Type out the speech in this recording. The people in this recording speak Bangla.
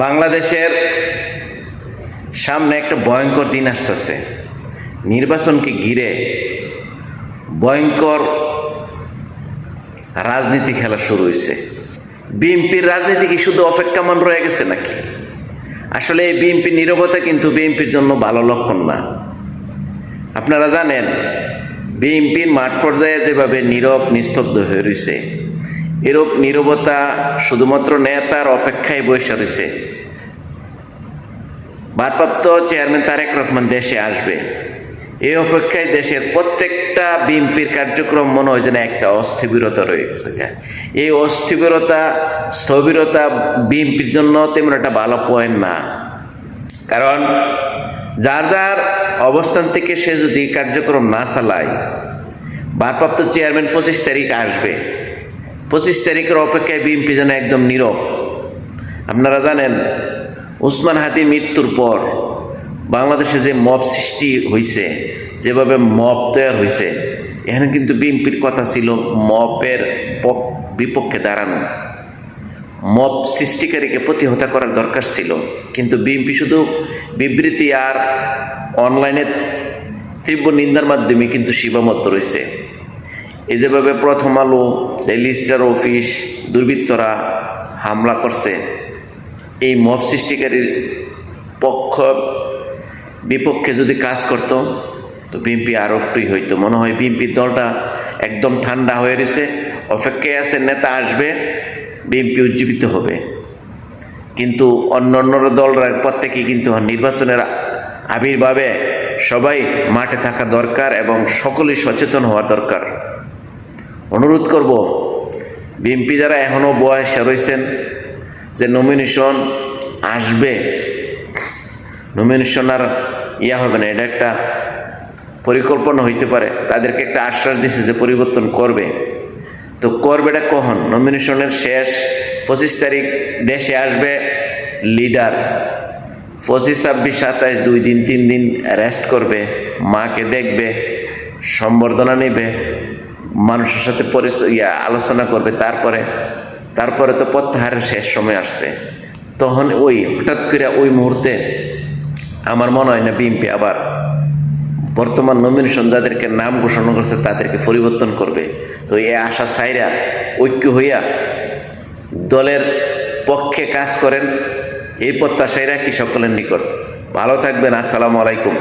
বাংলাদেশের সামনে একটা ভয়ঙ্কর দিন আসতেছে। নির্বাচনকে ঘিরে ভয়ঙ্কর রাজনীতি খেলা শুরু হয়েছে। বিএনপির রাজনীতি কি শুধু অপেক্ষামান রয়ে গেছে নাকি? আসলে এই বিএনপির নীরবতা কিন্তু বিএনপির জন্য ভালো লক্ষণ না। আপনারা জানেন, বিএনপির মাঠ পর্যায়ে যেভাবে নীরব নিস্তব্ধ হয়ে রয়েছে, এরূপ নীরবতা শুধুমাত্র নেতার অপেক্ষায় বসে রয়েছে। ভারপ্রাপ্ত চেয়ারম্যান তারেক রহমান দেশে আসবে, এই অপেক্ষায় দেশের প্রত্যেকটা বিএনপির কার্যক্রম মনে হয় যেন একটা অস্থিরতা রয়ে গেছে। এই অস্থিরতা স্থবিরতা বিএনপির জন্য তেমন একটা ভালো পয়েন্ট না। কারণ যার যার অবস্থান থেকে সে যদি কার্যক্রম না চালায়, ভারপ্রাপ্ত চেয়ারম্যান 25 তারিখ আসবে, 25 তারিখের অপেক্ষায় বিএনপি যেন একদম নীরব। আপনারা জানেন, ওসমান হাদির মৃত্যুর পর বাংলাদেশে যে মব সৃষ্টি হয়েছে, যেভাবে মব তৈরি হয়েছে, এখানে কিন্তু বিএনপির কথা ছিল মবের বিপক্ষে দাঁড়ানো, মব সৃষ্টিকারীকে প্রতিহত করার দরকার ছিল। কিন্তু বিএনপি শুধু বিবৃতি আর অনলাইনে তীব্র নিন্দার মাধ্যমে কিন্তু সীমাবদ্ধ রয়েছে। এই যেভাবে প্রথম আলো, ডেইলি স্টার অফিস দুর্বৃত্তরা হামলা করছে, এই মব সৃষ্টিকারীর বিপক্ষে যদি কাজ করত তো বিএনপি আরও প্রিয় হইতো। মনে হয় বিএনপির দলটা একদম ঠান্ডা হয়ে রয়েছে, অপেক্ষায় আছে নেতা আসবে, বিএনপি উজ্জীবিত হবে। কিন্তু অন্য দলরা প্রত্যেকেই কিন্তু নির্বাচনের আবির্ভাবে সবাই মাঠে থাকা দরকার এবং সকলেই সচেতন হওয়া দরকার। অনুরোধ করব, বিএনপি যারা এখনও বয়সে রয়েছেন যে নমিনেশন আসবে, নমিনেশন আর হবে না, এটা একটা পরিকল্পনা হইতে পারে, তাদেরকে একটা আশ্বাস দিছে যে পরিবর্তন করবে। তো করবেটা কখন? নমিনেশনের শেষ 25 তারিখ দেশে আসবে লিডার, 25, 26, 27, 2 দিন 3 দিন রেস্ট করবে, মাকে দেখবে, সম্বর্ধনা নেবে, মানুষের সাথে আলোচনা করবে। তারপরে তো প্রত্যাহারের শেষ সময় আসছে। তখন হঠাৎ করে ওই মুহূর্তে আমার মনে হয় না বিএনপি আবার বর্তমান নমিনেশন যাদেরকে নাম ঘোষণা করছে তাদেরকে পরিবর্তন করবে। তো এই আশা ছাইরা ঐক্য হইয়া দলের পক্ষে কাজ করেন, এই প্রত্যাশাই রাখি সকলের নিকট। ভালো থাকবেন। আসসালামু আলাইকুম।